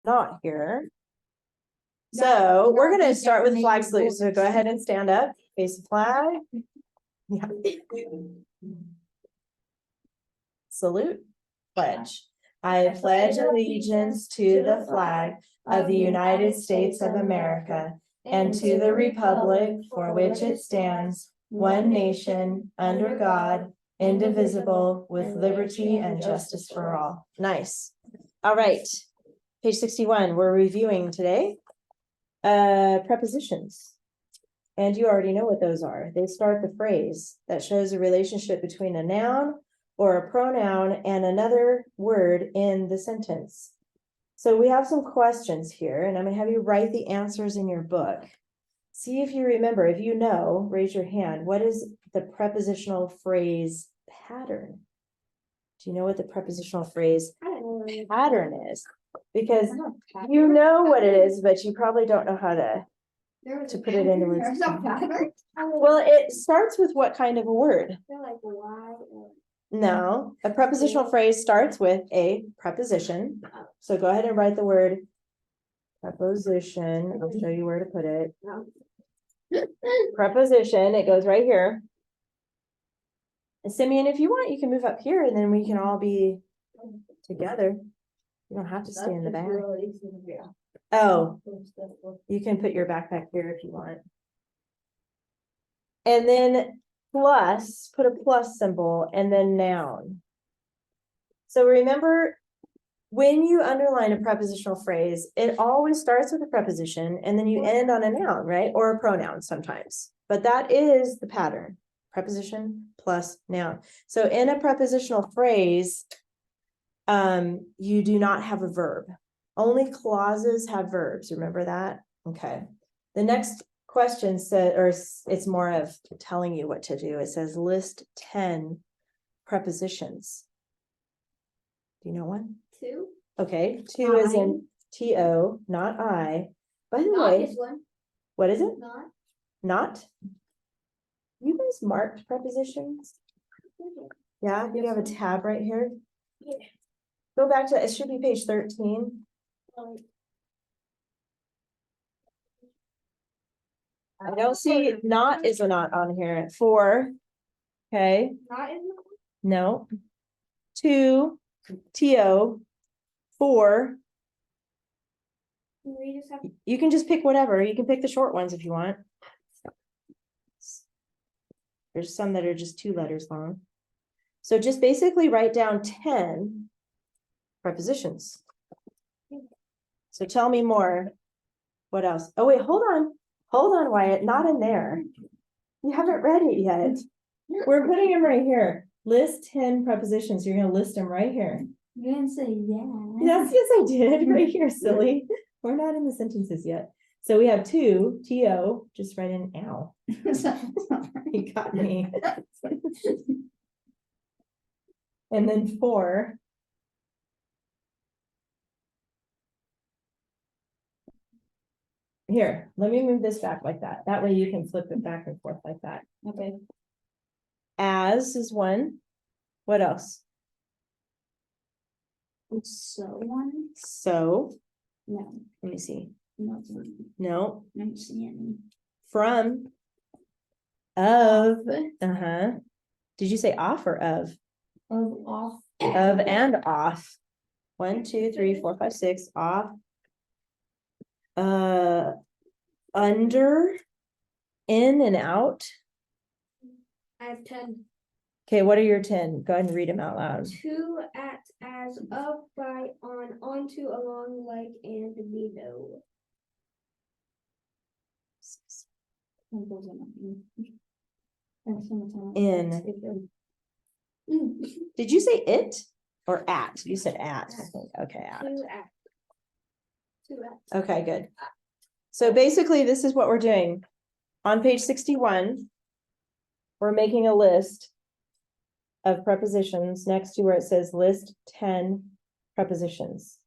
not here. So we're going to start with flag salute. So go ahead and stand up, face the flag. Yeah. Salute, pledge. I pledge allegiance to the flag of the United States of America and to the republic for which it stands, one nation, under God, indivisible, with liberty and justice for all. Nice. All right. Page 61, we're reviewing today prepositions. And you already know what those are. They start the phrase that shows a relationship between a noun or a pronoun and another word in the sentence. So we have some questions here, and I'm going to have you write the answers in your book. See if you remember. If you know, raise your hand. What is the prepositional phrase pattern? Do you know what the prepositional phrase pattern is? Because you know what it is, but you probably don't know how to put it into words. Well, it starts with what kind of a word? No, a prepositional phrase starts with a preposition. So go ahead and write the word preposition. I'll show you where to put it. Preposition, it goes right here. And Simeon, if you want, you can move up here and then we can all be together. You don't have to stay in the back. Oh, you can put your backpack here if you want. And then plus, put a plus symbol and then noun. So remember, when you underline a prepositional phrase, it always starts with a preposition and then you end on a noun, right? Or a pronoun sometimes. But that is the pattern. Preposition plus noun. So in a prepositional phrase, you do not have a verb. Only clauses have verbs. Remember that? Okay. The next question said, or it's more of telling you what to do. It says list 10 prepositions. Do you know one? 2. Okay. 2 is in T-O, not I. By the way, what is it? Not? You guys marked prepositions? Yeah, you have a tab right here. Go back to, it should be page 13. I don't see not is a not on here. 4. Okay. Not is no. 2. T-O. 4. You can just pick whatever. You can pick the short ones if you want. There's some that are just 2 letters long. So just basically write down 10 prepositions. So tell me more. What else? Oh, wait, hold on. Hold on, Wyatt. Not in there. You haven't read it yet. We're putting them right here. List 10 prepositions. You're going to list them right here. You didn't say yeah. Yes, I did. Right here, silly. We're not in the sentences yet. So we have 2, T-O. Just write in ow. You got me. And then 4. Here, let me move this back like that. That way you can flip it back and forth like that. Okay. As is 1. What else? So one. So. No. Let me see. No. No. I don't see any. From. Of. Uh-huh. Did you say off or of? Of, off. Of and off. 1, 2, 3, 4, 5, 6. Off. Under, in and out. I have 10. Okay, what are your 10? Go ahead and read them out loud. 2 at, as, of, by, on, onto, along, like, and below. In. Did you say it or at? You said at, I think. Okay, at. 2 at. 2 at. Okay, good. So basically, this is what we're doing. On page 61, we're making a list of prepositions next to where it says list 10 prepositions.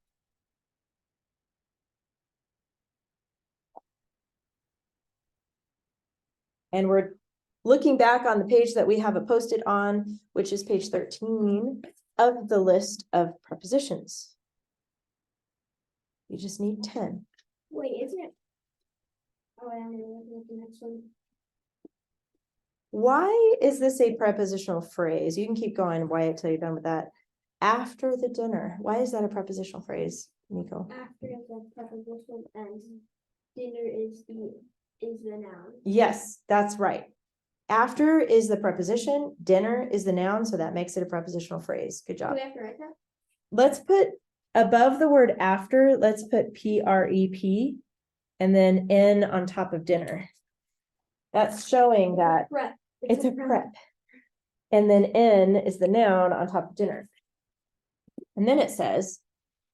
And we're looking back on the page that we have it posted on, which is page 13 of the list of prepositions. You just need 10. Wait, isn't it? Oh, I'm gonna look at the next one. Why is this a prepositional phrase? You can keep going, Wyatt, till you're done with that. After the dinner. Why is that a prepositional phrase, Nico? After the preposition ends, dinner is the noun. Yes, that's right. After is the preposition, dinner is the noun, so that makes it a prepositional phrase. Good Do job. we have to write that? Let's put above the word after, let's put PREP and then N on top of dinner. That's showing that Prep. it's a prep. And then N is the noun on top of dinner. And then it says,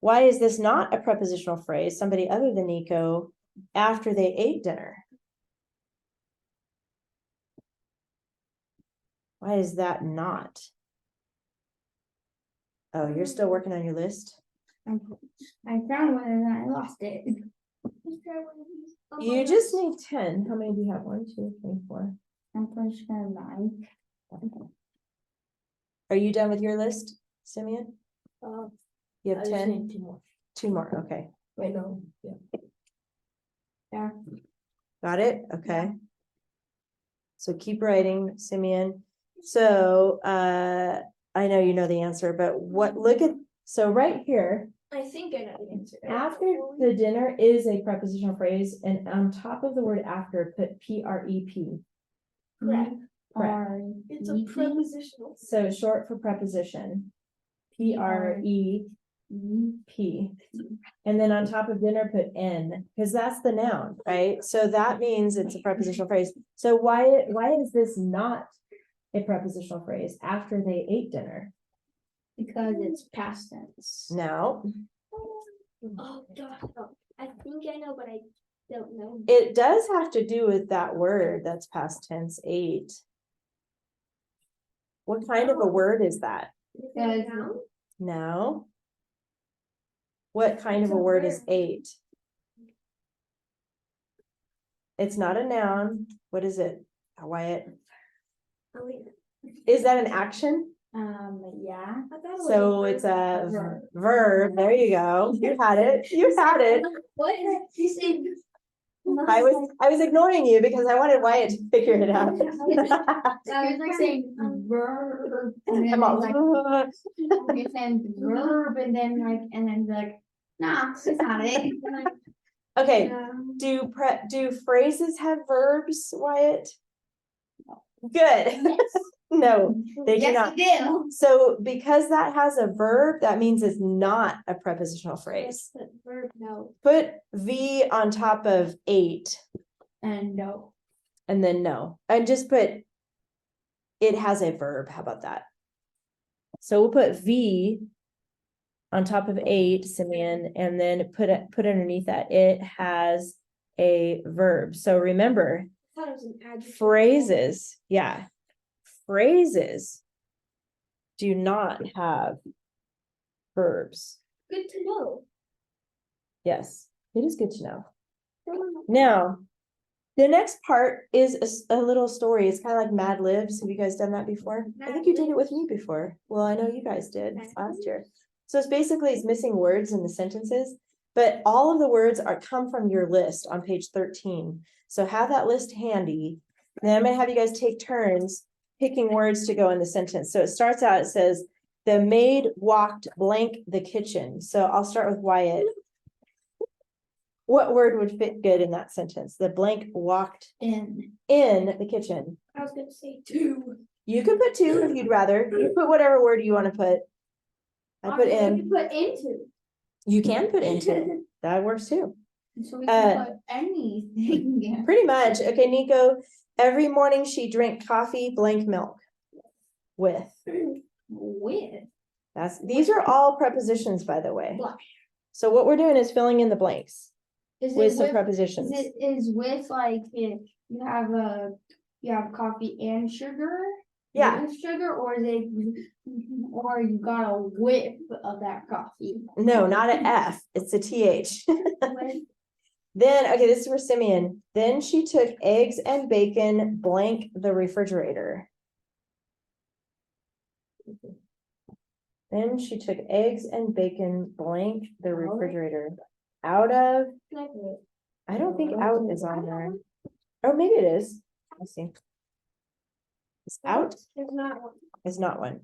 why is this not a prepositional phrase? Somebody other than Nico, after they ate dinner. Why is that not? Oh, you're still working on your list? I found one and I lost it. Let's try one of these. You just need 10. How many do you have? 1, 2, 3, 4. I'm pretty sure 9. Are you done with your list, Simeon? Uh, You have 10? 2 more. 2 more, okay. Wait, no. Yeah. Yeah. Got it? Okay. So keep writing, Simeon. So, I know you know the answer, but look at, so right here, I think I know the answer. after the dinner is a prepositional phrase, and on top of the word after, put PREP. Prep. Prep. It's a prepositional. So short for preposition. PREP. And then on top of dinner, put N, because that's the noun, right? So that means it's a prepositional phrase. So why is this not a prepositional phrase after they ate dinner? Because it's past tense. Now, Oh, gosh. No. I think I know, but I don't know. it does have to do with that word that's past tense, ate. What kind of a word is that? Is it a noun? Now? What kind It's of a a word is verb. ate? It's not a noun. What is it, Wyatt? Oh, wait. Is that an action? Yeah. I thought it was So a it's a Verb. verb. There you go. You had it. You had it. What? You said. I was ignoring you because I wanted Wyatt to figure it out. It's like saying verb. And then I'm all, like, you're saying verb and then like, nah, it's not it. okay. Do phrases have verbs, Wyatt? Good. No, they do Yes, not. you do. So because that has a verb, that means it's not a prepositional phrase. Verb, no. Put V on top of ate And no. and then no. And just put it has a verb. How about that? So we'll put V on top of ate, Simeon, and then put underneath that. It has a verb. So remember, I thought it was an adjective. phrases, yeah. Phrases do not have verbs. Good to know. Yes, it is good to know. Now, the next part is a little story. It's kind of like Mad Libs. Have you guys done that before? I think you did it with me before. Well, I know you guys did last year. So it's missing words in the sentences, but all of the words come from your list on page 13. So have that list handy. Then I'm gonna have you guys take turns picking words to go in the sentence. So it starts out, it says, the maid walked blank the kitchen. So I'll start with Wyatt. What word would fit good in that sentence? The blank walked In. in the kitchen. I was gonna say 2. You can put 2 if you'd rather. You put whatever word you want to put. I put in. You put into. You can put into. That works too. So we can put anything. Yeah. Pretty much. Okay, Nico. Every morning she drank coffee, blank milk. With. With. These are all prepositions, by the way. Blank. So what we're doing is filling in the blanks Is with it some with, prepositions. is with like if you have coffee and sugar? Yeah. With sugar, or is it, or you got a whip of that coffee? No, not an F. It's a TH. With. Then, okay, this is for Simeon. Then she took eggs and bacon, blank the refrigerator. Then she took eggs and bacon, blank the refrigerator. Out of, Like, I don't think out is on there. Oh, maybe it is. Let's see. Is out There's not one. is not one.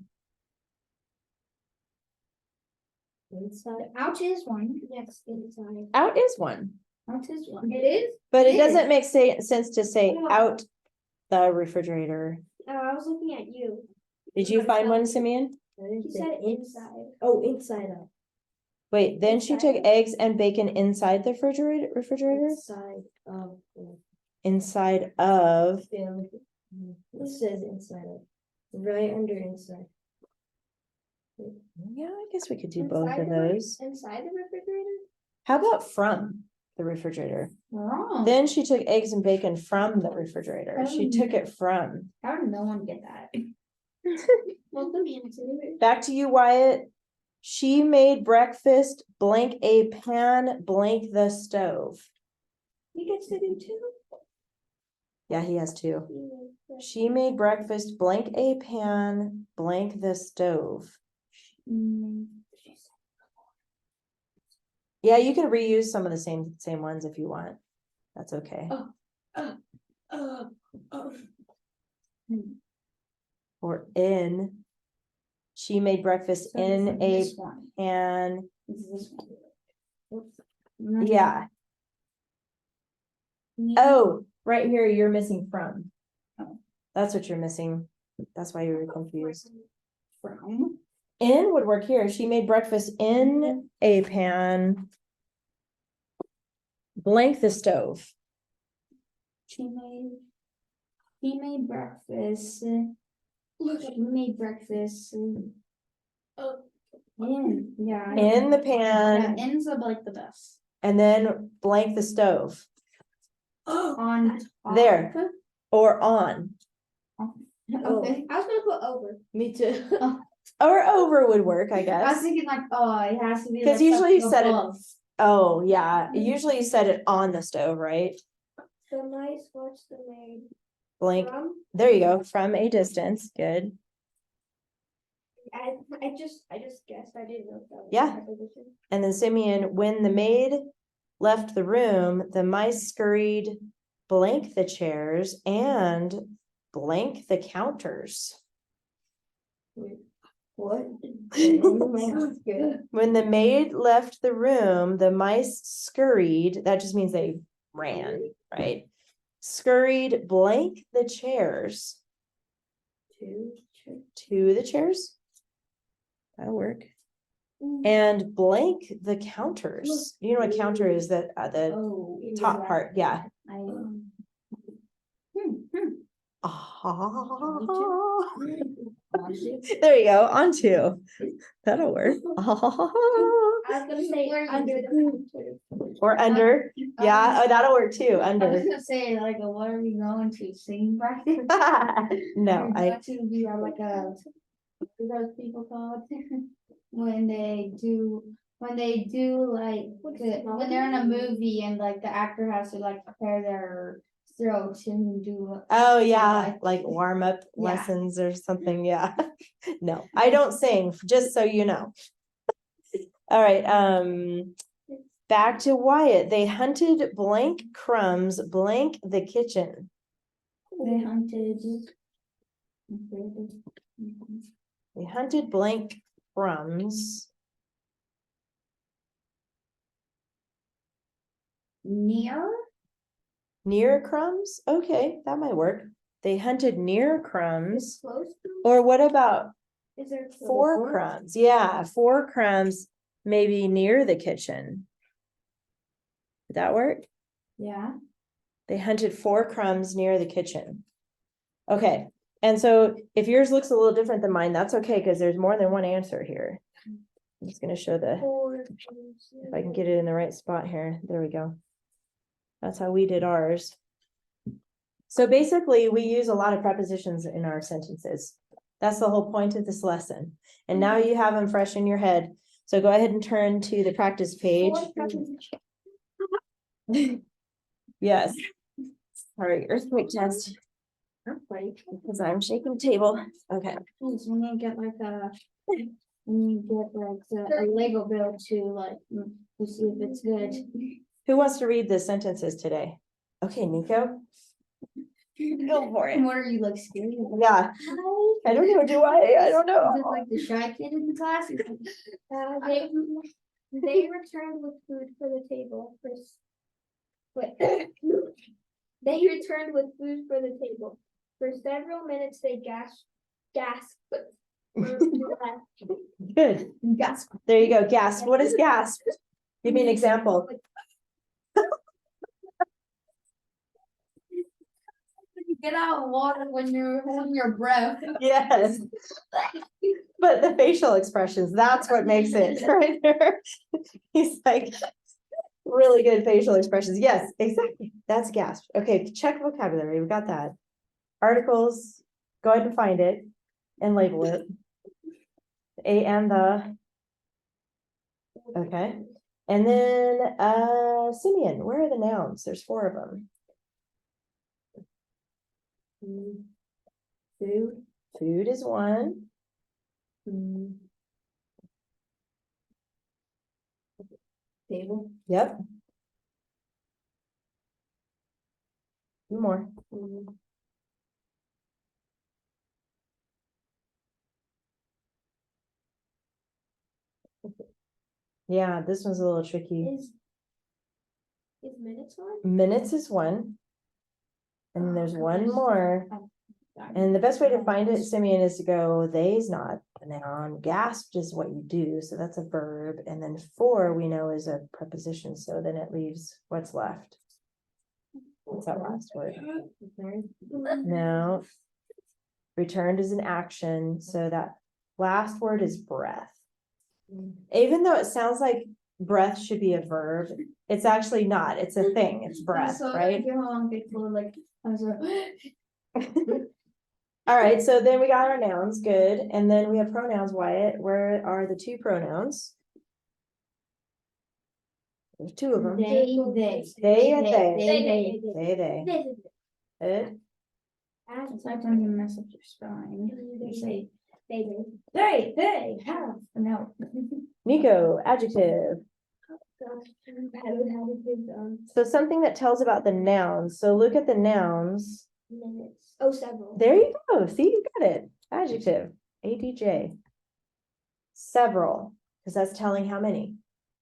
Inside, ouch is one. Yes, inside. Out is one. Ouch is one. It is? But it It doesn't is. make sense to say Oh. out the refrigerator. Oh, I was looking at you. Did you find one, Simeon? You said inside. Oh, inside out. Wait, then she took Inside. eggs and bacon inside the refrigerator? Inside of. Inside of, It says inside of. Right under inside. yeah, I guess we could do both Inside of the those. Inside the refrigerator? How about from the refrigerator? Wrong. Then she took eggs and bacon from the refrigerator. She took it from. How did no one get that? Well, let me answer it. Back to you, Wyatt. She made breakfast, blank a pan, blank the stove. You get to do two? Yeah, he has two. She made breakfast, blank a pan, blank the stove. Mm, Yeah, you can reuse some of the same ones if you want. That's okay. Or in. She made breakfast so this in is a this one. pan. This is this one. Oops. Yeah. Oh, right here, you're missing from. Oh. That's what you're missing. That's why you were confused. From. In would work here. She made breakfast in a pan. Blank the stove. He made breakfast. He made breakfast. Oh. Yeah. In the Yeah, pan ends up like the best. and then blank the stove. On top. There. Or on. Okay. I was gonna put over. Me too. Or over would work, I I was guess. thinking like, oh, it has to be. 'Cause like usually you something set it- above. Oh, yeah. Usually you set it on the stove, right? The mice watched the maid. Blank. From, There you go. From a distance. Good. I just guessed, I didn't know if that was. Yeah. a preposition. And then Simeon, when the maid left the room, the mice scurried blank the chairs and blank the counters. What? Good. When the maid left the room, the mice scurried, that just means they ran, right? Scurried blank the chairs. To the chairs. That'll work. And blank the counters. You know what counter is, that the Oh. top part, yeah. I. There you go, on two. That'll work. I was gonna say under the counter. Or under, yeah, oh, that'll work too, I was under. gonna say, like, what are we going to sing practice? No, We're I, going to be like a, what are those people called? When they do like, when they're in a movie and like the actor has to like prepare their throat and do. oh, yeah, like warm up Yeah. lessons or something, yeah. No, I don't sing, just so you know. All right, back to Wyatt. They hunted blank crumbs, blank the kitchen. They hunted. They hunted blank crumbs. Near crumbs? Okay, that might work. They hunted near crumbs. Close to, Or what about is there? close? for crumbs? Yeah, for crumbs, maybe near the kitchen. Would that work? Yeah. They hunted for crumbs near the kitchen. Okay, and so if yours looks a little different than mine, that's okay, because there's more than one answer here. I'm just gonna show the, if I can get it in the right spot here. There we go. That's how we did ours. So basically, we use a lot of prepositions in our sentences. That's the whole point of this lesson. And now you have them fresh in your head. So go ahead and turn to the practice page. Yes. Sorry, earthquake test. Because I'm shaking the table. Okay. Please, when you get like a, when you get like a Lego build to like We'll see if it's good. Who wants to read the sentences today? Okay, Nico. Go for it. What are you like scared? Yeah, I don't know, do I? I don't Is it know. like the shy kid in the class? They returned with food for the table. Wait. They returned with food for the table. For several minutes, they gasped. Good. Gasp. There you go. Gasp. What is gasp? Give me an example. You get out of water when you're holding your breath. Yes. But the facial expressions, that's what makes it right there. He's like, really good facial expressions. Yes, exactly. That's gasp. Okay, check vocabulary. We got that. Articles, go ahead and find it and label it. A and the. Okay. And then Simeon, where are the nouns? There's 4 of them. Food. Food is 1. Table. Yep. 2 more. Yeah, this one's a little tricky. Is minutes on? Minutes is 1. And then there's 1 more. And the best way to find it, Simeon, is to go, they's not a noun. Gasped is what you do. So that's a verb. And then 4 we know is a preposition. So then it leaves what's left. What's that last word? No. Returned is an action. So that last word is breath. Even though it sounds like breath should be a verb, it's actually not. It's a thing. It's breath, right? All right, so then we got our nouns, good. And then we have pronouns, Wyatt. Where are the 2 pronouns? There's 2 of them. They. They and they. They. They. Good. It's like when you mess up your spelling. You say, They. they have, no. Nico, adjective. So something that tells about the nouns. So look at the nouns. Minutes. Oh, several. There you go. See, you got it. Adjective. ADJ. Several, because that's telling how many.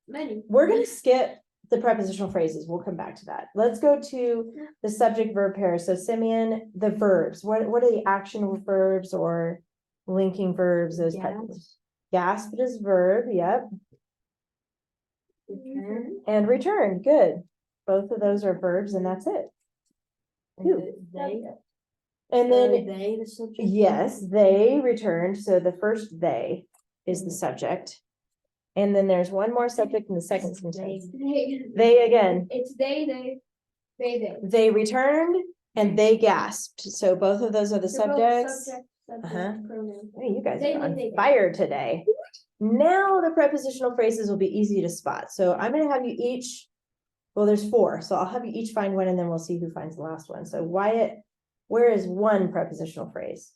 Many. We're going to skip the prepositional phrases. We'll come back to that. Let's go to the subject verb pair. So Simeon, the verbs. What are the action verbs or linking verbs? Those types of things. Gasp is verb. Yep. Return. And return. Good. Both of those are verbs, and that's it. They. And then They, the subject. yes, they returned. So the first they is the subject. And then there's one more subject in the second sentence. They again. It's they. They returned and they gasped. So both of those are the subjects. Uh-huh. Pronoun. Hey, you guys They, are on they. fire today. Now the prepositional phrases will be easy to spot. So I'm going to have you each, well, there's 4. So I'll have you each find one and then we'll see who finds the last one. So Wyatt, where is one prepositional phrase?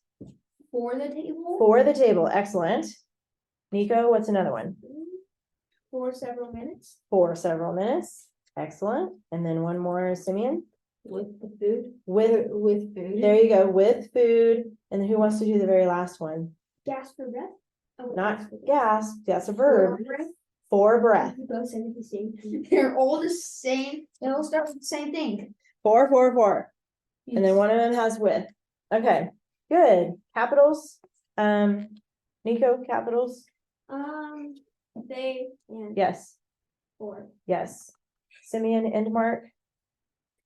For the table? For the table. Excellent. Nico, what's another one? For several minutes. For several minutes. Excellent. And then one more, Simeon. With the food. With, food. there you go, with food. And then who wants to do the very last one? Gasp for breath. Oh, Not gasp for breath. gasp, that's a verb. breath. For breath. You both said it the same time. They're all the same, they all start with the same thing. For. And then one of them has with. Okay, good. Capitals. Nico, capitals. They and Yes, for. yes. Simeon, end mark.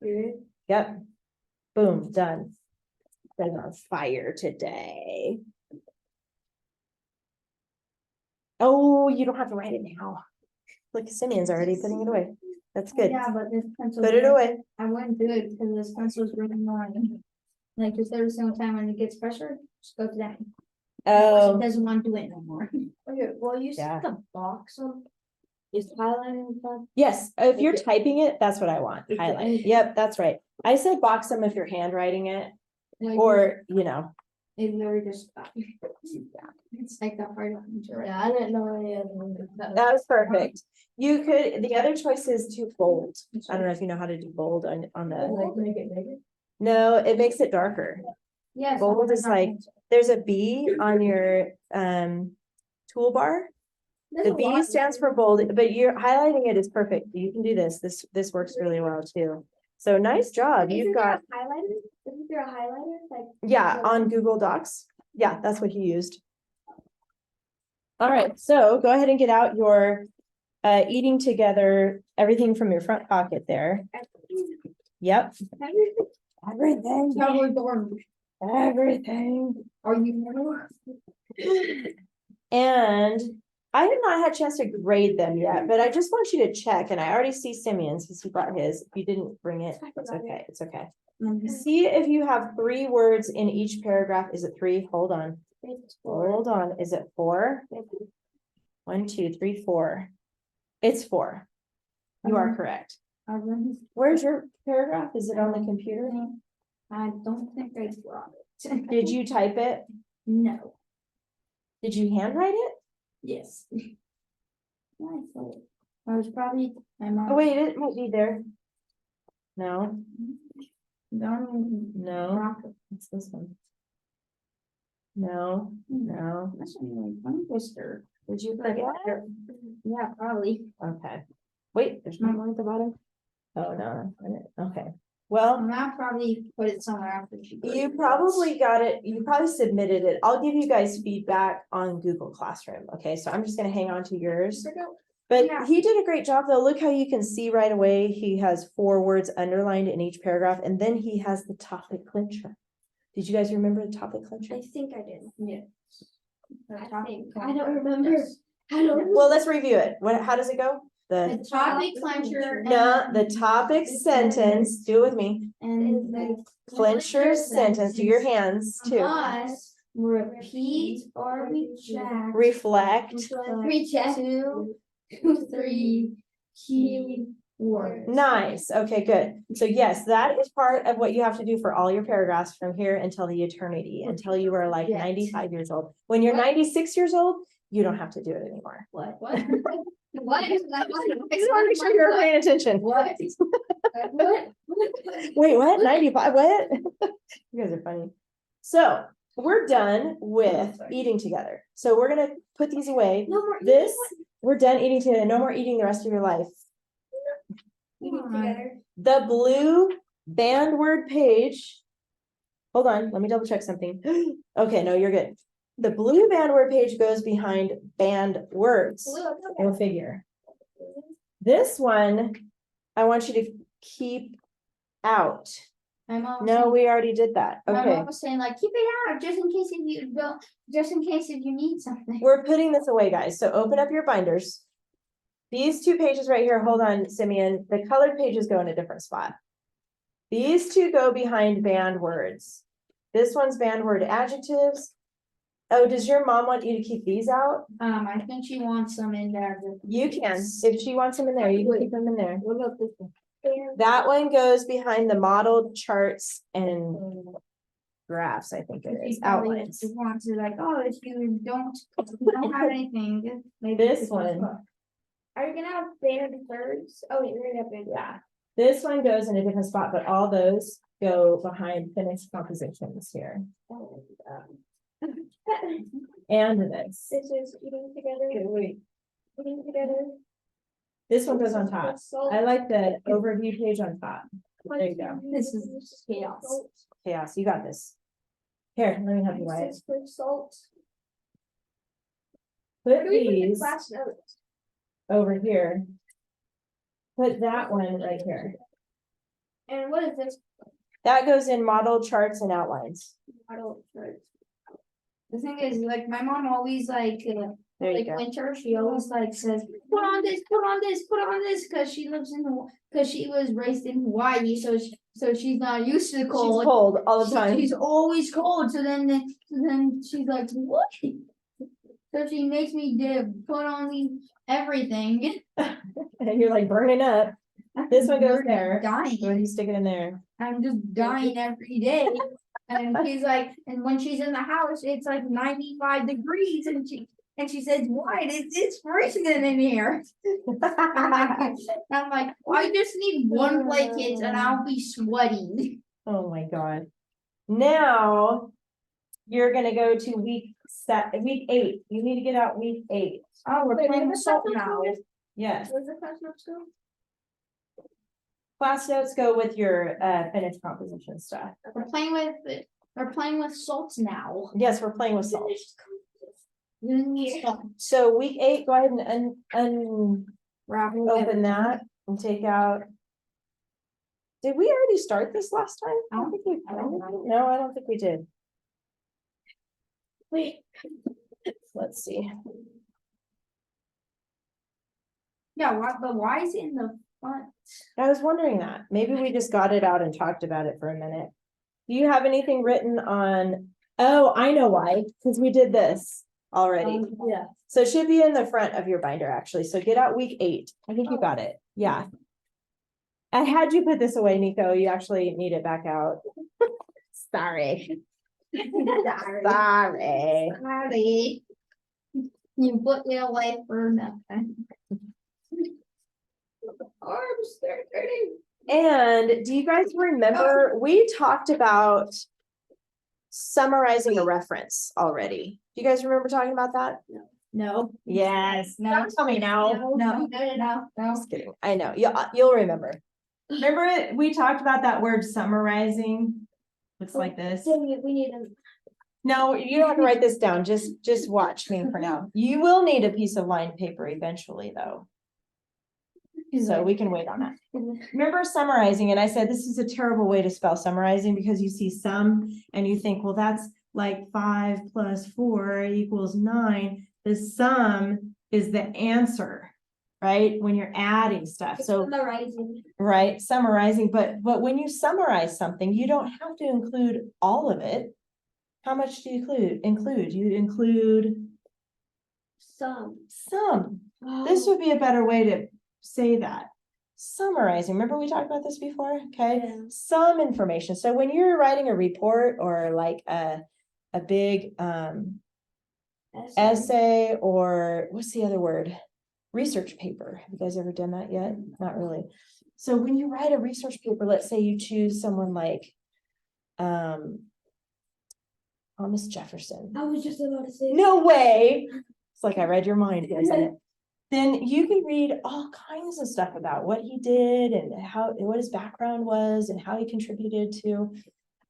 Food. Yep. Boom, done. They're on fire today. Oh, you don't have to write it now. Look, Simeon's already putting it away. That's good. Yeah, but this pencil. Put it away. I wouldn't do it because this pencil's really annoying. Like just every single time when it gets pressure, just go to that. Oh, It doesn't want to do it no more. Okay, well, you Yeah. said the box on. Is highlighting stuff. yes. If you're typing it, that's what I want. Okay. Highlight. Yep, that's right. I said box them if you're handwriting it, or, you know, It literally just stopped. It's like the heart of the Yeah, I didn't know any of them. That was perfect. You could, the other choice is to bold. I don't know if you know how to do bold on the, Like, make it bigger. no, it makes it darker. Yes. Bold is like, there's a B on your toolbar. The B stands for bold, but you're highlighting it is perfect. You can do this. This works really well too. So nice job. You've got, Highlighter? Isn't there a highlighter? Like, yeah, on Google Docs. Yeah, that's what he used. All right, so go ahead and get out your eating together, everything from your front pocket there. Yep. Everything. Everything. Are you? And I have not had a chance to grade them yet, but I just want you to check, and I already see Simeon since he brought his. If you didn't bring it, it's okay, it's okay. See if you have 3 words in each paragraph. Is it 3? Hold on. Hold on. Is it 4? 1, 2, 3, 4. It's 4. You are correct. Where's your paragraph? Is it on the computer? I don't think I brought it. Did you type it? No. Did you handwrite it? Yes. I thought I was probably my mom. Oh, wait, it might be there. No, Don't no, it's this one. No, no. That's only one twister. Did you forget? Yeah, probably. Okay. Wait, there's no one at the bottom. Oh, no. Okay. Well, I'll probably put it somewhere after she. you probably got it. You probably submitted it. I'll give you guys feedback on Google Classroom. Okay, so I'm just gonna hang on to yours. But Yeah. he did a great job though. Look how you can see right away. He has 4 words underlined in each paragraph, and then he has the topic clincher. Did you guys remember the topic clincher? I think I did. Yeah. I think. I don't remember. I don't. Well, let's review it. How does it go? The topic clincher. No, the topic sentence, do it with me. And the Clincher sentence, do your hands too. must repeat or Reflect. Reject. 2, 3 key words. Nice. Okay, good. So yes, that is part of what you have to do for all your paragraphs from here until the eternity, until you are like Yes. 95 years old. When you're 96 years old, you don't have to do it anymore. What? What? I just want to make sure you're paying attention. What? What? Wait, what? 95? What? You guys are funny. So we're done with eating together. So we're gonna put these away. No more. This, we're done eating together. No more eating the rest of your life. Eating together. The blue banned word page. Hold on, let me double check something. Okay, no, you're good. The blue banned word page goes behind banned words. Go figure. This one, I want you to keep out. My mom. No, we already did that. My Okay, mom was saying like, keep it out, just in case if you don't, just in case if you need something. we're putting this away, guys. So open up your binders. These 2 pages right here, hold on, Simeon, the colored pages go in a different spot. These 2 go behind banned words. This one's banned word adjectives. Oh, does your mom want you to keep these out? I think she wants some in there. You can, if she wants them in there, you can keep them in there. What about this one? That one goes behind the modeled charts and graphs, I think it is, She probably outlines. just wants to like, oh, if you don't have anything, just maybe. This it's one. fun. Are you gonna have banned words? Oh, wait, we're gonna have banned. Yeah, this one goes in a different spot, but all those go behind finished compositions here. And this. This is eating together. Wait, Eating together. this one goes on top. I like the overview page on top. There you go. This is chaos. Chaos, you got this. Here, let me help you write. This is for salt. Put Where do we put the these class notes? over here. Put that one right here. And what is this That goes in model charts and outlines. model chart? The thing is, like, my mom always like, There you like go. winter, she always like says, put on this, put on this, put on this, cause she lives in, cause she was raised in Hawaii, so she's not used to the She's cold. cold all the time. She's always cold, so then she's like, what? So she makes me put on everything. And you're like burning up. This one goes there. Dying. Where do you stick it in there? I'm just dying every day. And she's like, and when she's in the house, it's like 95 degrees, and she says, "Why? It's freezing in here." I'm like, well, I just need one blanket, and I'll be sweating. Oh my God. Now, you're gonna go to week 8. You need to get out week 8. Oh, we're Wait, playing what with was salt that now. one? Yes. Where's the class notes go? Class notes go with your finished composition stuff. We're playing with salts now. Yes, we're playing with salt. Yeah. So week 8, go ahead and Ravel. open that and take out. Did we already start this last time? I don't think we. I don't know. No, I don't think we did. Wait. Let's see. Yeah, the Y's in the front. I was wondering that. Maybe we just got it out and talked about it for a minute. Do you have anything written on? Oh, I know why, because we did this already. Yeah. So it should be in the front of your binder, actually. So get out week 8. I think you got it. Yeah. I had you put this away, Nico. You actually need it back out. Sorry. Sorry. Sorry. You put it away for nothing. Arms, they're hurting. And do you guys remember, we talked about summarizing a reference already. Do you guys remember talking about that? No. Yes. No. Don't tell me no. No. Just kidding. I know. You'll remember. Remember it? We talked about that word summarizing. Looks like this. Dang it, we need them. No, you don't have to write this down. Just watch me for now. You will need a piece of lined paper eventually, though. So we can wait on that. Remember summarizing, and I said this is a terrible way to spell summarizing because you see sum and you think, well, that's like 5 + 4 = 9. The sum is the answer, right? When you're adding stuff. So Summarizing. right, summarizing, but when you summarize something, you don't have to include all of it. How much do you include? You include Some. some. This would be a better way to say that. Summarizing, remember we talked about this before? Okay, Yeah. some information. So when you're writing a report or like a big essay, or what's the other word? Research paper. Have you guys ever done that yet? Not really. So when you write a research paper, let's say you choose someone like Thomas Jefferson. I was just about to say. No way. It's like I read your mind, isn't it? Then you can read all kinds of stuff about what he did and what his background was and how he contributed to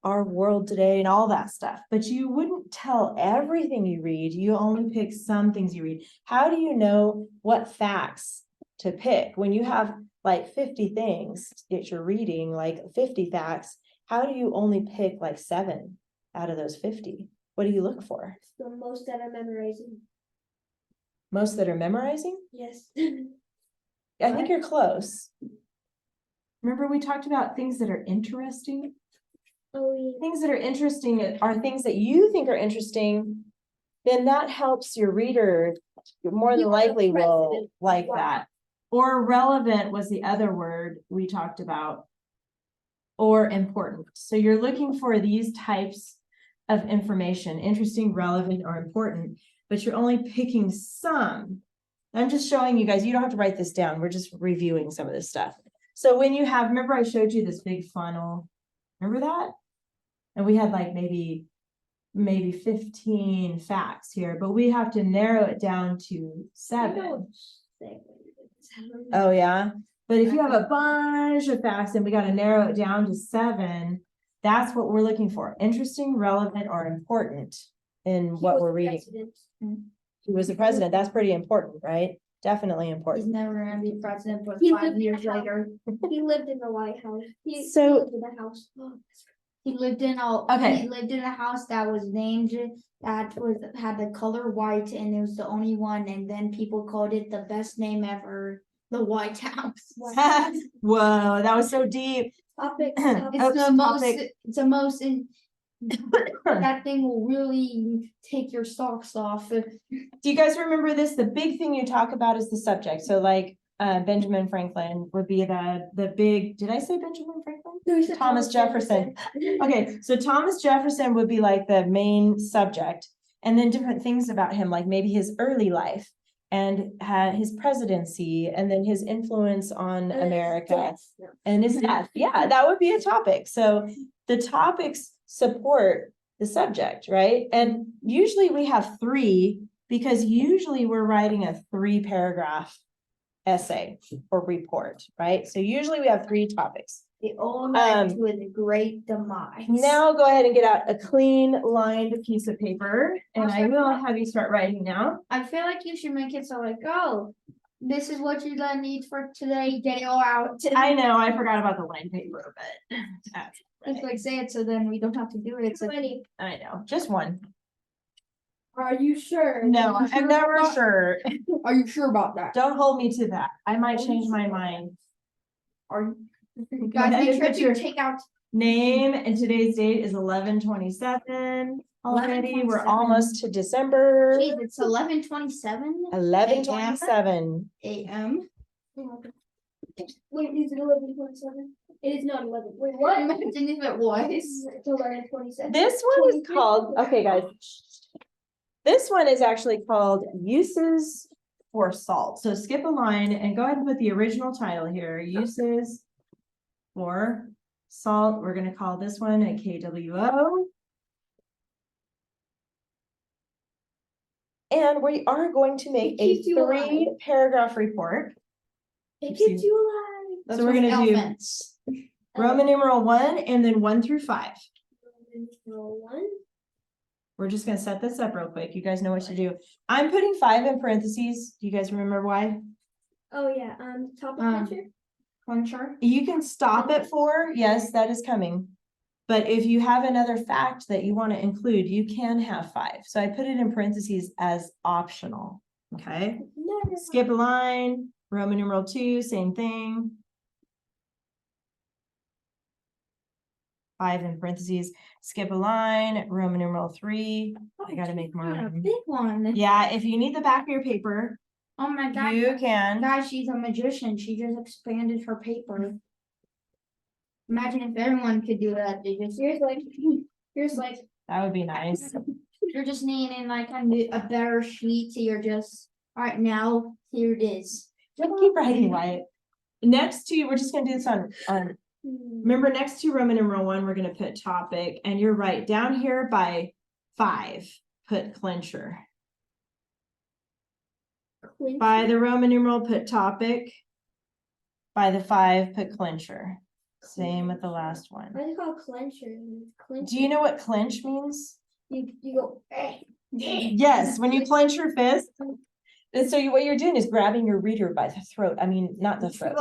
our world today and all that stuff. But you wouldn't tell everything you read. You only pick some things you read. How do you know what facts to pick when you have like 50 things that you're reading, like 50 facts? How do you only pick like 7 out of those 50? What do you look for? The most that I'm memorizing. Most that are memorizing? Yes. I think you're close. Remember we talked about things that are interesting? Oh, yeah. Things that are interesting are things that you think are interesting, then that helps your reader more than You are the likely will president. like Wow. that. Or relevant was the other word we talked about. Or important. So you're looking for these types of information, interesting, relevant, or important, but you're only picking some. I'm just showing you guys, you don't have to write this down. We're just reviewing some of this stuff. So when you have, remember I showed you this big funnel, remember that? And we had like maybe 15 facts here, but we have to narrow it down to 7. Oh, yeah. But if you have a bunch of facts and we got to narrow it down to 7, that's what we're looking for. Interesting, relevant, or important in what we're reading. He was the president. That's pretty important, right? Definitely He's important. never gonna be president, but He 5 lived in years the house. later. He lived in the White House. He So- lived in the house. He lived in Okay. he lived in a house that was named had the color white, and it was the only one, and then people called it the best name ever, the White House. Whoa, that was so deep. Topic. It's Oops, the most topic. that thing will really take your socks off. Do you guys remember this? The big thing you talk about is the subject. So like Benjamin Franklin would be the big, did I say Benjamin Franklin? Thomas Jefferson. Okay, so Thomas Jefferson would be like the main subject, and then different things about him, like maybe his early life and his presidency, and then his influence on America and his death. Yeah, that would be a topic. So the topics support the subject, right? And usually we have 3, because usually we're writing a 3-paragraph essay or report, right? So usually we have 3 topics. The old night to a great demise. Now go ahead and get out a clean lined piece of paper, and I will have you start writing now. I feel like you should make it so like, oh, this is what you're gonna need for today, get it all out. I know, I forgot about the lined paper, but that's It's like say it so then we don't have to do it. It's like, I know, just one. Are you sure? No, Are you I'm sure never about- sure. are you sure about that? Don't hold me to that. I might change my mind. Are Go guys ahead make and sure put to your take out name, and today's date is 11/27. Already, we're 11/27. almost to December. geez, it's 11:27 11/27. AM. Wait, is it 11:27? It is not 11. Wait, What? what? Imagine if it was. It's 11:27. This one is called, okay, guys. This one is actually called Uses for Salt. So skip a line and go ahead and put the original title here, Uses for Salt. We're gonna call this one a KWO. And we are going to make It a keeps you alive. 3-paragraph report. It keeps you alive. That's So we're with gonna do elephants. Roman numeral 1 and then 1 through 5. Roll 1. We're just gonna set this up real quick. You guys know what to do. I'm putting 5 in parentheses. Do you guys remember why? Oh yeah, topic Um, picture. Puncher. You can stop at 4. Yes, that is coming. But if you have another fact that you want to include, you can have 5. So I put it in parentheses as optional. Okay. Never Skip a line, Roman numeral 2, same thing. 5 in parentheses, skip a line, Roman numeral 3. I gotta make more Got a room. big one. Yeah, if you need the back of your paper, Oh my god. you can. Guys, she's a magician. She just expanded her paper. Imagine if everyone could do that. They just Here's like That would be nice. you're just needing like a better sheet. So you're just all right now. Here it is. Just keep writing, Wyatt. Next to, we're just gonna do this on, remember next to Roman numeral 1, we're gonna put topic, and you're right, down here by 5, put clincher. By the Roman numeral, put topic. By the 5, put clincher. Same with the last one. Why is it called clencher? Clencher. Do you know what clinch means? You go. Yes, when you clench your fist. And so what you're doing is grabbing your reader by the throat. I mean, not the throat.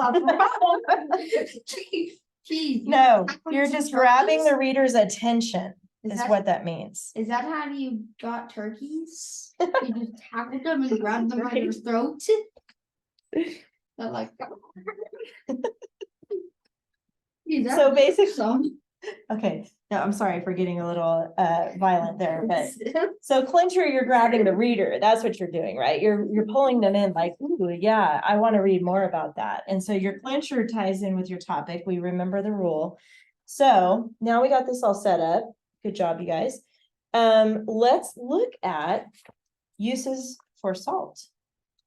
Jeez, No, tackled you're some just grabbing the turkeys? reader attention, Is is that- what that means. Is that how you got turkeys? You just tackled them and grabbed them by their throat? They're like. Geez, that So makes basically- some- Okay, no, I'm sorry for getting a little violent there, but so clincher, you're grabbing the reader. That's what you're doing, right? You're pulling them in like, ooh, yeah, I want to read more about that. And so your clincher ties in with your topic. We remember the rule. So now we got this all set up. Good job, you guys. Let's look at uses for salt.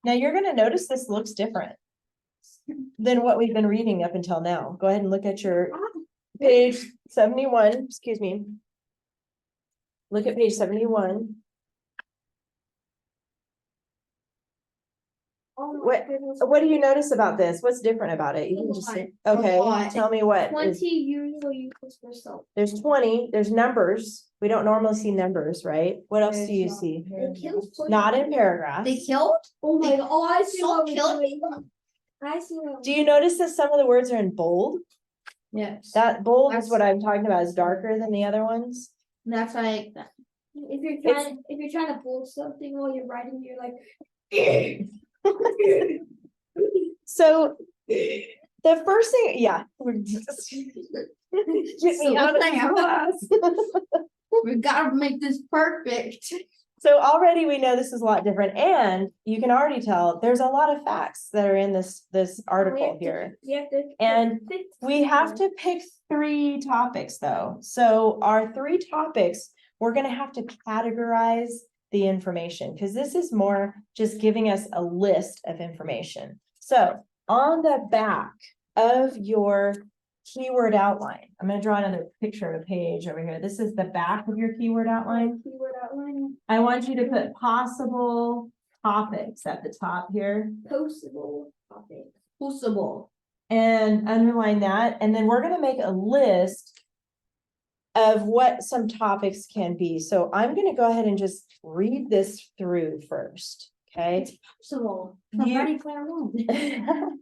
Now you're going to notice this looks different than what we've been reading up until now. Go ahead and look at your page 71, excuse me. Look at page 71. Oh my What- goodness. What do you notice about this? What's different about it? You can just say, okay, lot. tell me what. 20 usual uses for salt. There's 20, there's numbers. We don't normally see numbers, right? What else do you see? It kills poison. Not in paragraphs. They killed? Oh my god. Oh, I see Salt what we're killed doing. people? I see what. Do you notice that some of the words are in bold? Yes. That bold is what I'm talking about, is darker than the other ones. That's like, If you're trying to pull something while you're writing, you're like. So the first thing, yeah. We're just- Get me out of class. we gotta make this perfect. So already we know this is a lot different, and you can already tell there's a lot of facts that are in this article here. You have to. And we have to pick 3 topics though. So our 3 topics, we're gonna have to categorize the information, because this is more just giving us a list of information. So on the back of your keyword outline, I'm gonna draw another picture of a page over here. This is the back of your keyword outline. Keyword outline, I want you to put possible topics at the top here postable topic. Possible. and underline that. And then we're gonna make a list of what some topics can be. So I'm gonna go ahead and just read this through first, okay? Possible. You- Ready Player One.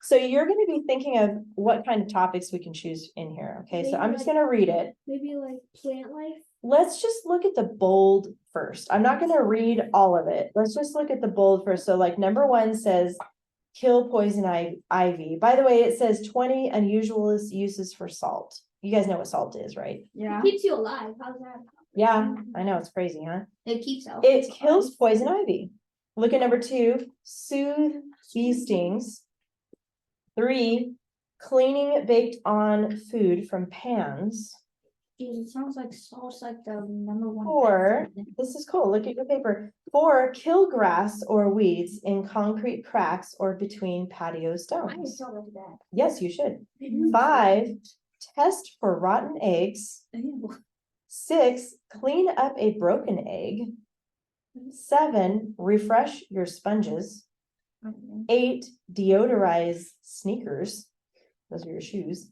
So you're gonna be thinking of what kind of topics we can choose in here, okay? So I'm just gonna read it. Maybe like plant life. Let's just look at the bold first. I'm not gonna read all of it. Let's just look at the bold first. So like number 1 says, kill poison ivy. By the way, it says 20 unusual uses for salt. You guys know what salt is, right? Yeah. It keeps you alive. How's that? Yeah, I know, it's crazy, huh? It keeps out. It kills poison ivy. Look at number 2, soothe bee stings. 3, cleaning baked on food from pans. It sounds like salt's like the number 1. 4, this is cool, look at your paper. 4, kill grass or weeds in concrete cracks or between patio I need to stones. tell them that. Yes, you should. 5, test for rotten eggs. 6, clean up a broken egg. 7, refresh your sponges. 8, deodorize sneakers. Those are your shoes.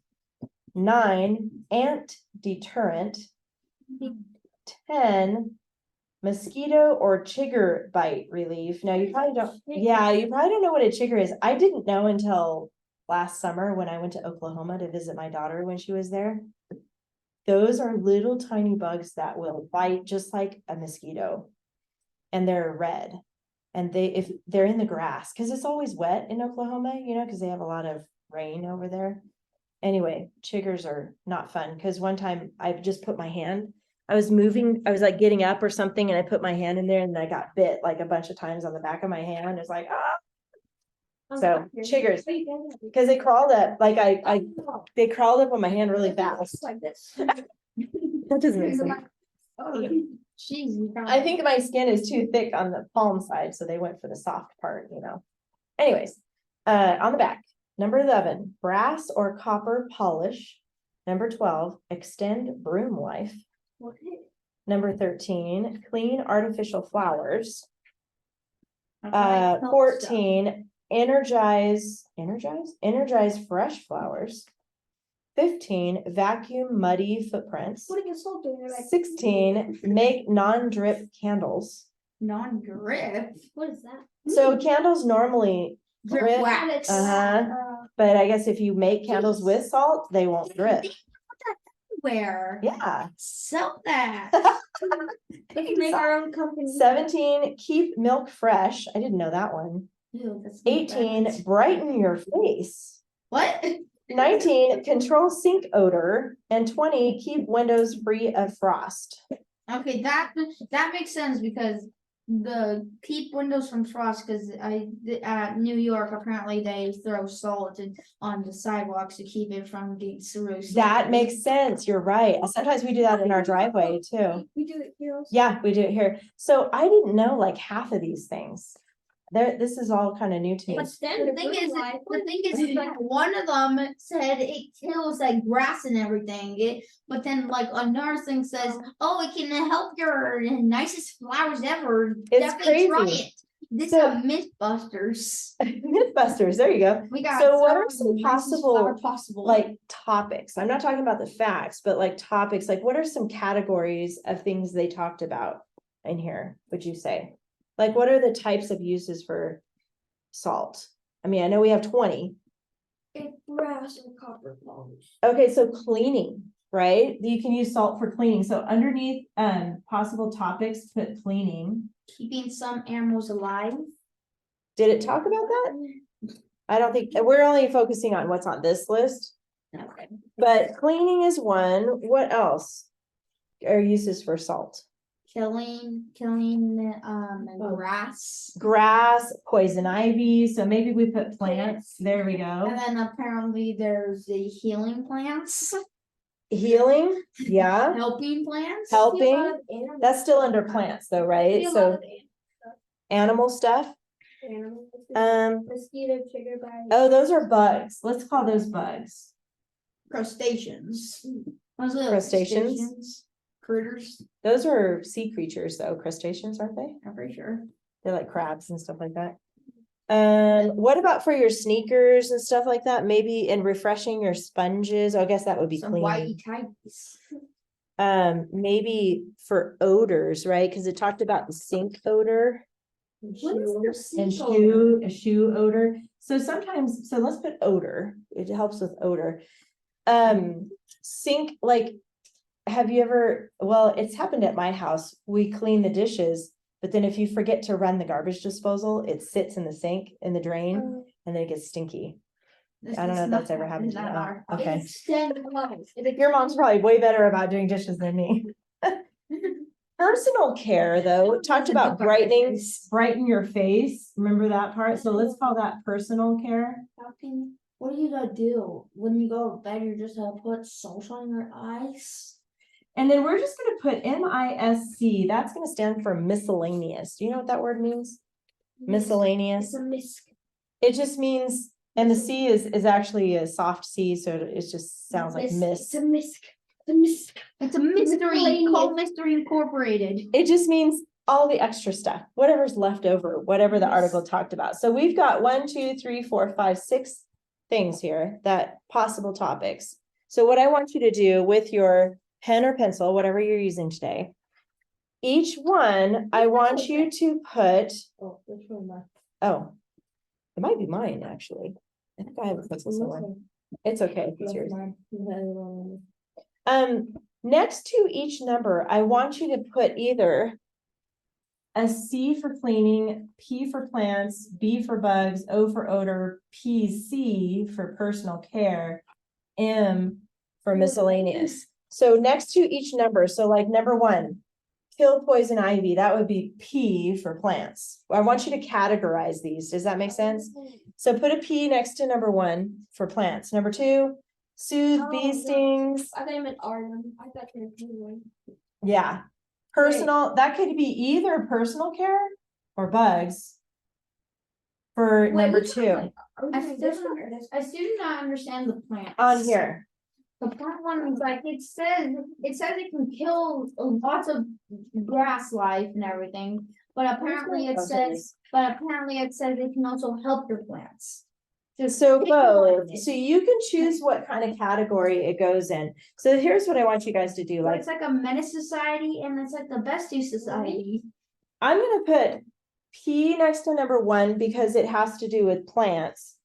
9, ant deterrent. 10, mosquito or chigger bite relief. Now you probably don't, yeah, you probably don't know what a chigger is. I didn't know until last summer when I went to Oklahoma to visit my daughter when she was there. Those are little tiny bugs that will bite just like a mosquito. And they're red. And if they're in the grass, because it's always wet in Oklahoma, you know, because they have a lot of rain over there. Anyway, chiggers are not fun, because one time I just put my hand, I was like getting up or something, and I put my hand in there and I got bit like a bunch of times on the back of my hand. It's like, ah. So chiggers, because they crawled up, like they crawled up on my hand really fast. Like this. That doesn't make sense. Oh, jeez. I think my skin is too thick on the palm side, so they went for the soft part, you know. Anyways, on the back, number 11, brass or copper polish. Number 12, extend broom life. Number 13, clean artificial flowers. 14, energize fresh flowers. 15, vacuum muddy footprints. Putting a salt in there. Like, 16, make non-drip candles. Non-drip. what is that? So candles normally drip, wax. but I guess if you make candles with salt, they won't drip. Where? Yeah. Sell that. We can make our own company. 17, keep milk fresh. I didn't know that one. Ew, that's 18, bad. brighten your face. What? 19, control sink odor. And 20, keep windows free of frost. Okay, that makes sense, because the keep windows from frost, because at New York apparently they throw salt on the sidewalks to keep it from getting through. That makes sense. You're right. Sometimes we do that in our driveway too. We do it here also. Yeah, we do it here. So I didn't know like half of these things. This is all kind of new to me. But then The thing is, like one of them said it kills like grass and everything. But then like another thing says, oh, it can help your nicest flowers ever. It's Definitely try crazy. it. This So- is Mythbusters. Mythbusters, there you go. We got So what are some nicest flower possible, possible? like topics? I'm not talking about the facts, but like topics, like what are some categories of things they talked about in here, would you say? Like, what are the types of uses for salt? I mean, I know we have 20. It's brass and copper polish. Okay, so cleaning, right? You can use salt for cleaning. So underneath possible topics, put cleaning. Keeping some animals alive. Did it talk about that? I don't think, we're only focusing on what's on this list, Okay. but cleaning is one. What else are uses for salt? killing, grass. Grass, poison ivy, so maybe we put plants, there we And go. then apparently there's the healing plants, Healing, yeah, helping plants. helping, that's still under plants though, right? So animal stuff, Mosquito, sugar bite. oh, those are bugs, let's call those bugs. Crustaceans. Those are Crustaceans? Critters, Those are sea creatures though, crustaceans, aren't they? I'm pretty sure. They're like crabs and stuff like that. What about for your sneakers and stuff like that? Maybe in refreshing your sponges, I guess that would be Some cleaning. whitey tighties. Maybe for odors, right? Because it talked about the sink odor What is the and sink odor? shoe odor. So sometimes, so let's put odor. It helps with odor. Sink, like, have you ever, well, it's happened at my house. We clean the dishes, but then if you forget to run the garbage disposal, it sits in the sink, in the drain, and then it gets stinky. I don't know if that's ever happened to you. Okay. Your mom's probably way better about doing dishes than me. Personal care, though, talked about brighten your face. Remember that part? So let's call that personal care. What do you gotta do when you go to bed? You're just gonna put salt on your eyes. And then we're just gonna put MISC. That's gonna stand for miscellaneous. Do you know what that word means? Miscellaneous. It's a misc. It just means, and the C is actually a soft C, so it just sounds like It's miss. a misc. It's a misc. It's a mystery Miscellaneous. called Mystery Incorporated. It just means all the extra stuff, whatever's left over, whatever the article talked about. So we've got 1, 2, 3, 4, 5, 6 things here, that possible topics. So what I want you to do with your pen or pencil, whatever you're using today, each one, I want you to put, Oh, which one? oh, it might be mine, actually. I think I have a pencil somewhere. It's okay if it's yours. Next to each number, I want you to put either a C for cleaning, P for plants, B for bugs, O for odor, PC for personal care, M for miscellaneous. So next to each number, so like number 1, kill poison ivy, that would be P for plants. I want you to categorize these. Does that make sense? So put a P next to number 1 for plants. Number 2, soothe bee no. stings. I thought you meant Arden. I thought you meant Yeah. Personal, that could be either personal care or bugs. For number 2 I still do not understand the plant. on here. The plant one is like, it says it can kill lots of grass life and everything, but apparently it says it can also help your plants. So pick both, one. so you can choose what kind of category it goes in. So here's what I want you guys to do, So like, it's like a menace society and it's like the bestie society. I'm gonna put P next to number 1 because it has to do with plants.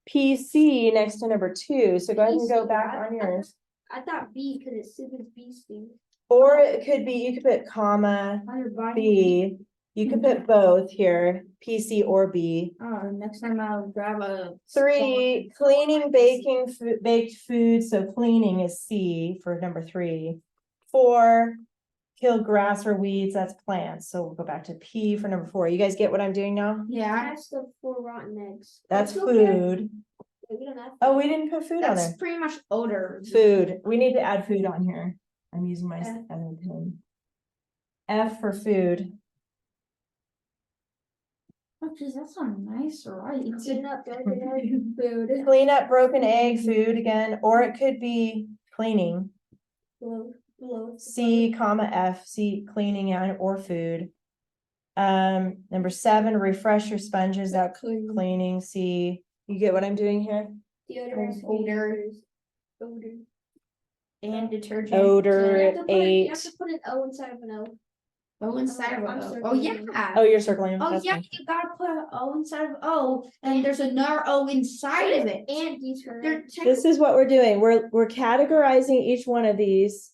PC next to number 2, so go ahead and go back on yours. I thought B because it soothes bee stings. Or it could be, you could put comma, On your body. B, you could put both here, PC or B. Oh, next time I'll grab a. 3, cleaning, baking, baked food, so cleaning is C for number 3. 4, kill grass or weeds, that's plants, so we'll go back to P for number 4. You guys get what I'm doing now? Yeah, That's the 4 rotten eggs. That's okay. food. We don't have Oh, we didn't put food on that's there. pretty much odor. Food, we need to add food on here. I'm using my F. other pen. F for food. Oh, geez, that's not nice, right? Clean up broken egg food. Clean up broken egg, food again, or it could be cleaning. Below. C, comma, F, C, cleaning and or food. Number 7, refresh your sponges out, cleaning, C. You get what I'm doing here? Deodorant has to be Odor. odor. And detergent. Odor, You have to put it- you have 8. to put an O inside of an O. O inside of I'm a O. Oh, circling yeah. Oh, you're circling them. Oh, That's yeah, fine. you gotta put an O inside of O, and there's another O inside of it. And detergent. They're This is what we're doing. We're categorizing each one of these.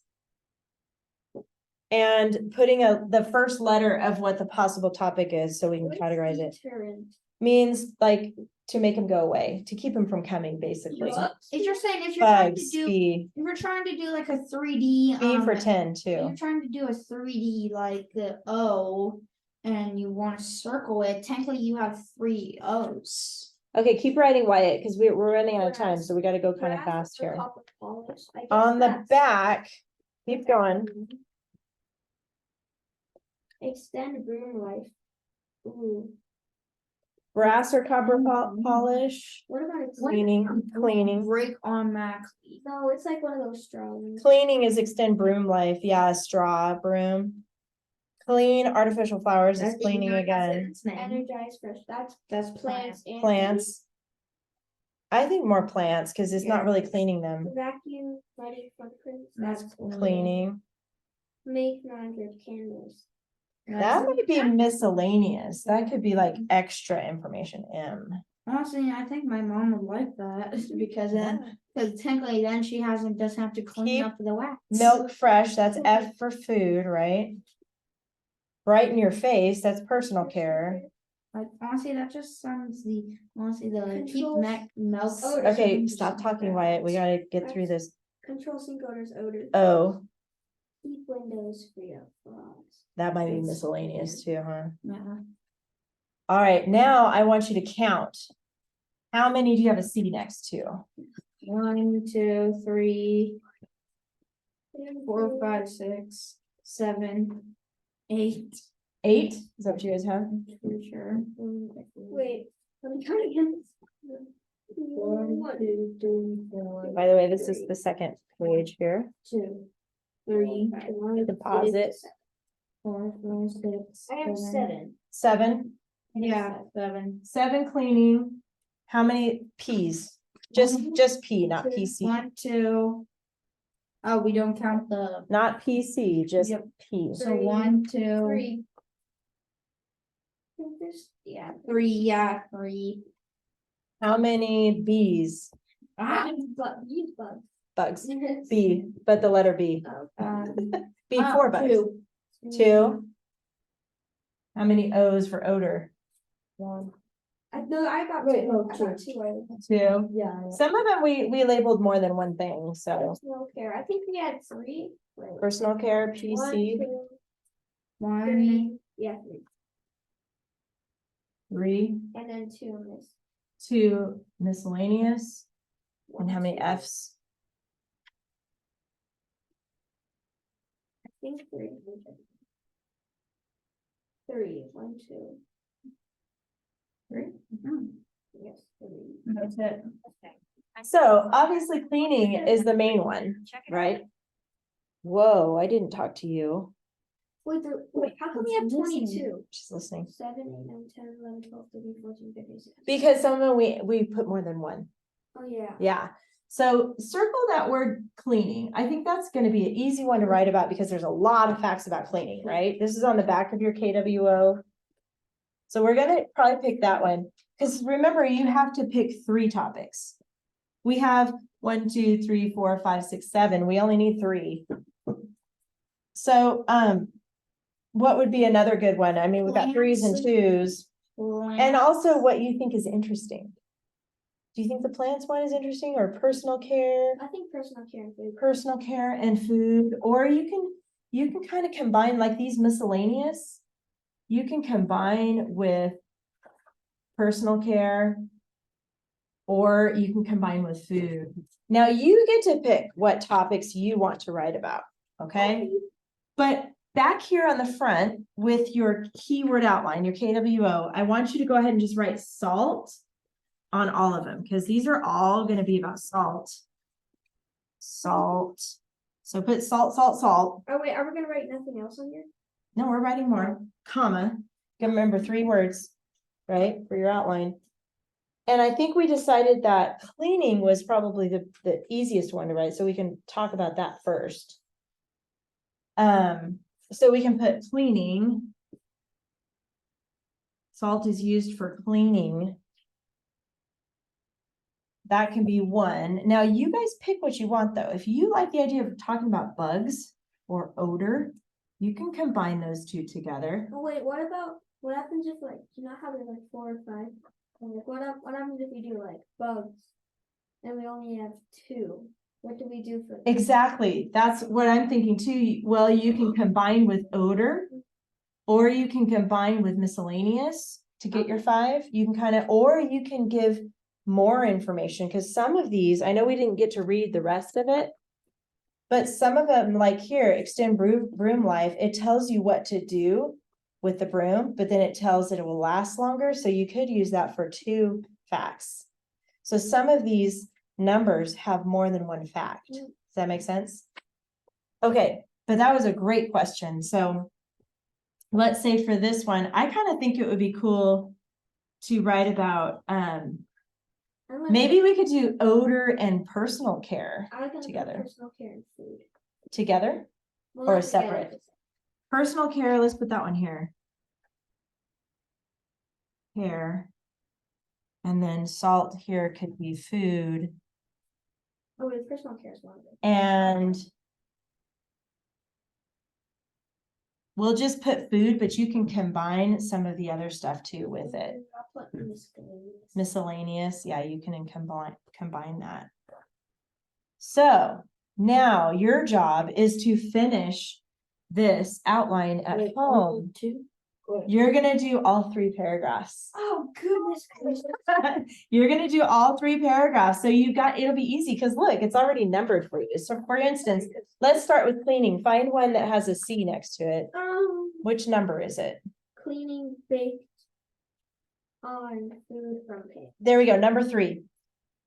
And putting the first letter of what the possible topic is, so we can What is categorize it. deterrent? Means like to make them go away, to keep them from coming, basically. If you're saying, if you're trying to Bugs, do, B, if you're trying to do like a 3D, B for 10 if too. you're trying to do a 3D like the O, and you want to circle it, technically you have 3 O's. Okay, keep writing Wyatt, because we're running out of time, so we gotta go kind of fast here. On the back, keep going. Extend broom life. Ooh, Brass or copper polish, what about it? cleaning. Break automatically. No, it's like one of those straw ones. Cleaning is extend broom life, yeah, straw, broom. Clean artificial flowers is cleaning again. Energize fresh, that's plants and. Plants. I think more plants, because it's not really cleaning them. Vacuum ready for prints, That's Cleaning. make 900 candles. That might be miscellaneous. That could be like extra information, M. Honestly, I think my mom would like that because then, because technically then she doesn't have to clean Keep up the wax. Milk fresh, that's F for food, right? Brighten your face, that's personal care. Like honestly, that just sounds honestly the keep Controls milk. Okay, stop talking, Wyatt. We gotta get through this. Control sink odors, odor. Oh, Keep windows free of frogs. that might be miscellaneous too, huh? Yeah. All right, now I want you to count. How many do you have a C next to? 1, 2, 3, 4, 5, 6, 7, 8. 8? Is that what you guys have? For sure. Wait, let me count again. 1, 2, 3, 4. By the way, this is the second page here. 2, 3, Deposit. 4, 5, 6. I have 7. 7. Yeah, 7. 7 cleaning. How many P's? Just P, not PC. 1, 2. Oh, we don't count the. Not PC, just Yep. P. So 1, 2, 3. Yeah. 3. Yeah, 3. How many B's? But use bugs. Bugs. B, but the letter B. B, 4 bugs. 2. 2. How many O's for odor? 1. No, I got Wait, 2. no, I got 2. 2. 2. Yeah. Some of them we labeled more than one thing, so Personal care. I think we had 3. personal care, 1, PC, 2, 1. 3. Yeah, 3. 3, And then 2 on this. 2 miscellaneous, and how many F's? I think 3. 3. 1, 2. 3. Yes, 3. That's it. Okay. So obviously cleaning is the main one, right? Whoa, I didn't talk to you. Wait, how come we have 22? She's listening. 7, 8, 9, 10, 11, 12, 13, 14, 15, 16. Because some of them we put more than one. Oh, yeah. Yeah. So circle that word cleaning. I think that's going to be an easy one to write about because there's a lot of facts about cleaning, right? This is on the back of your KWO. So we're going to probably pick that one because remember, you have to pick 3 topics. We have 1, 2, 3, 4, 5, 6, 7. We only need 3. So, what would be another good one? I mean, we've got 3s and 2s, and also what you think is interesting. Do you think the plants one is interesting, or personal care? I think personal care and food. Personal care and food, or you can kind of combine like these miscellaneous. You can combine with personal care, or you can combine with food. Now you get to pick what topics you want to write about, okay? But back here on the front with your keyword outline, your KWO, I want you to go ahead and just write salt on all of them, because these are all going to be about salt. Salt. So put salt, salt, salt. Oh, wait, are we going to write nothing else on here? No, we're writing more, comma. You can remember 3 words, right, for your outline. And I think we decided that cleaning was probably the easiest one to write, so we can talk about that first. So we can put cleaning. Salt is used for cleaning. That can be 1. Now you guys pick what you want though. If you like the idea of talking about bugs or odor, you can combine those 2 together. Oh, wait, what happens if, like, you know how there's like 4 or 5? Like, what happens if we do like bugs? And we only have 2. What do we do for them? Exactly, that's what I'm thinking too. Well, you can combine with odor. Or you can combine with miscellaneous to get your 5. You can kind of, or you can give more information, because some of these, I know we didn't get to read the rest of it. But some of them, like here, extend broom life, it tells you what to do with the broom, but then it tells that it will last longer. So you could use that for 2 facts. So some of these numbers have more than 1 fact. Does that make sense? Okay, but that was a great question. So let's say for this one, I kind of think it would be cool to write about, maybe we could do odor and personal care I like together. personal care and food. Together Well, or not together, separate? but Personal care, let's put that one here. Care. And then salt here could be food. Oh, the personal care is one of them. And we'll just put food, but you can combine some of the other stuff too with it. I'll put miscellaneous. Miscellaneous, yeah, you can combine that. So now your job is to finish this outline at Wait, home. 2? What? You're gonna do all 3 paragraphs. Oh, goodness gracious. You're gonna do all 3 paragraphs. So you got, it'll be easy because look, it's already numbered for you. So for instance, let's start with cleaning. Find one that has a C next to it. Which number is it? Cleaning baked on food from pan. There we go, number 3.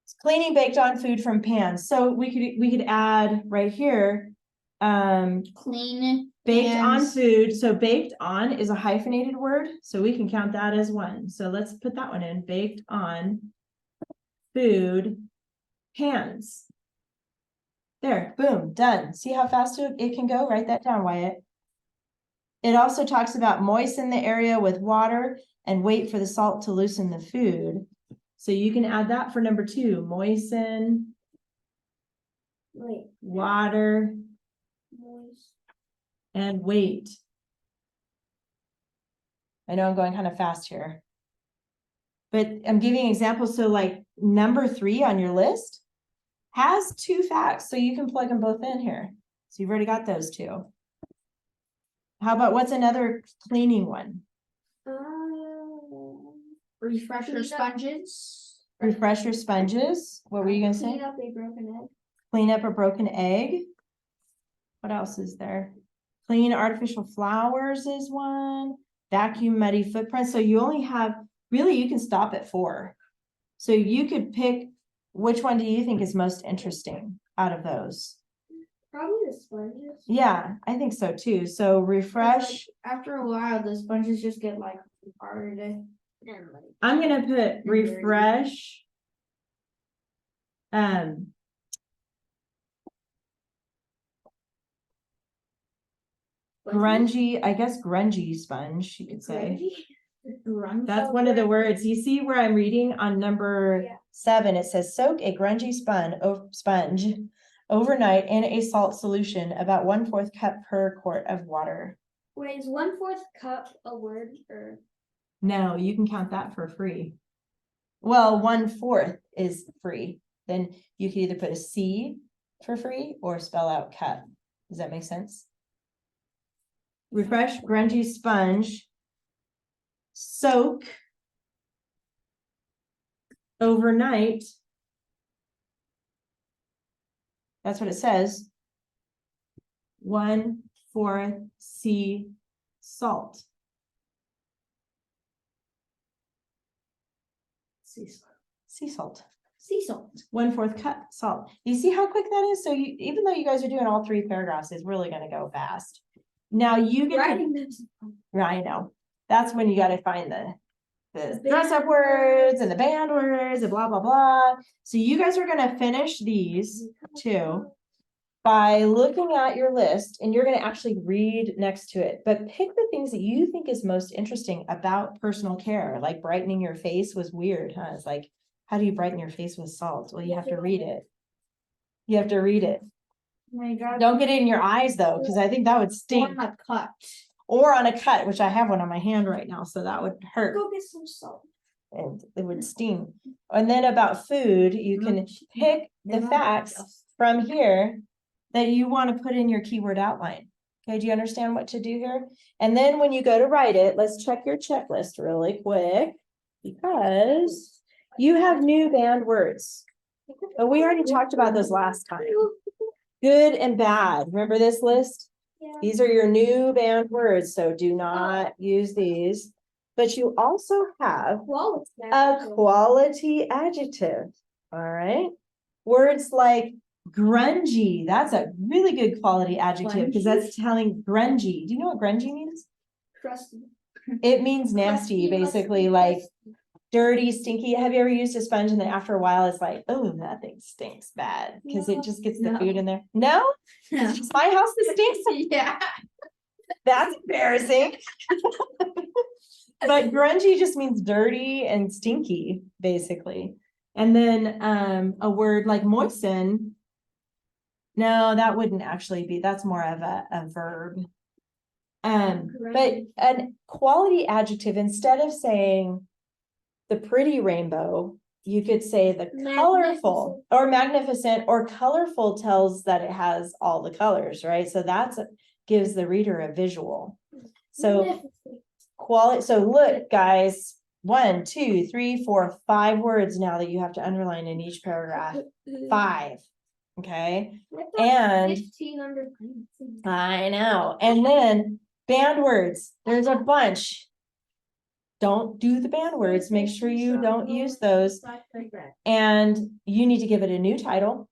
It's cleaning baked on food from pans. So we could add right here, Clean. baked on pans. food. So baked on is a hyphenated word, so we can count that as 1. So let's put that one in, baked on food pans. There, boom, done. See how fast it can go? Write that down, Wyatt. It also talks about moisten the area with water and wait for the salt to loosen the food. So you can add that for number 2, moisten, Wait, water, moist. and wait. I know I'm going kind of fast here. But I'm giving examples. So like number 3 on your list has 2 facts. So you can plug them both in here. So you've already got those 2. How about what's another cleaning one? Refresher Clean up. sponges. Refresher sponges. What were you gonna Clean say? up a broken egg. Clean up a broken egg. What else is there? Clean artificial flowers is one. Vacuum muddy footprints. So you only have, really, you can stop at 4. So you could pick, which one do you think is most interesting out of those? Probably the sponges. Yeah, I think so too. So refresh. After a while, the sponges just get like hard. I'm gonna put refresh. Grungy, I guess grungy sponge, you could say. That's one of the words. You see where I'm reading on number Yeah. 7, it says soak a grungy sponge overnight in a salt solution, about 1/4 cup per quart of water. Wait, is 1/4 cup a word or? No, you can count that for free. Well, 1/4 is free. Then you can either put a C for free or spell out cup. Does that make sense? Refresh grungy sponge. Soak overnight. That's what it says. 1/4 sea salt. Sea salt. Sea salt. 1/4 cup salt. You see how quick that is? So you, even though you guys are doing all 3 paragraphs, it's really gonna go fast. Now you get to, Writing them. I know, that's when you gotta find the The dress up band words and the band words and blah, blah, blah. So you guys are gonna finish these 2 by looking at your list, and you're gonna actually read next to it, but pick the things that you think is most interesting about personal care. Like brightening your face was weird, huh? It's like, how do you brighten your face with salt? Well, you have to read it. You have to read it. Oh my God. Don't get it in your eyes though, because I think that would stink. On a cut. Or on a cut, which I have one on my hand right now, so that would hurt. Go get some salt. and it would sting. And then about food, you can pick the facts from here that you want to put in your keyword outline. Okay, do you understand what to do here? And then when you go to write it, let's check your checklist really quick, because you have new banned words. But we already talked about those last time. Good and bad. Remember this list? Yeah. These are your new banned words, so do not use these. But you also have Well, a quality adjective, all right? Words like grungy, that's a really good quality adjective because that's telling grungy. Do you know what grungy means? crusty. It means nasty, basically, like dirty, stinky. Have you ever used a sponge and then after a while it's like, oh, that thing stinks bad because it just gets the No. food in there? No? It's just my house that stinks? Yeah. That's embarrassing. But grungy just means dirty and stinky, basically. And then a word like moisten. No, that wouldn't actually be, that's more of a verb. But a quality adjective, instead of saying the pretty rainbow, you could say the colorful or magnificent, or colorful tells that it has all the colors, right? So that's gives the reader a visual. So quality, so look, guys, 1, 2, 3, 4, 5 words now that you have to underline in each paragraph. 5. Okay, and 15 under. I know. And then banned words, there's a bunch. Don't do the banned words. Make sure you don't use those. And you need to give it a new title.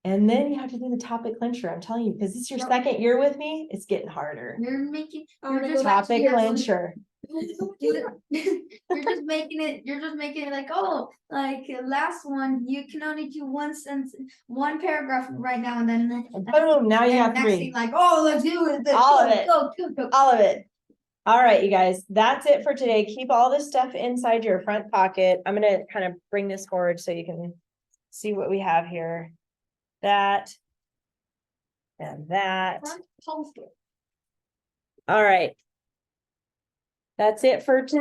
And then you have to do the topic clincher. I'm telling you, because this is your second year with me, it's getting harder. You're making, I'm you're gonna just go back to Topic you're just- clincher. you're just making it like, oh, like last one, you can only do one sentence, one paragraph right now, and then Boom, now you and have next 3. thing, like, oh, let's do it. All of it. Go. All of it. All right, you guys, that's it for today. Keep all this stuff inside your front pocket. I'm gonna kind of bring this forward so you can see what we have here. That. And that. All right. That's it for today.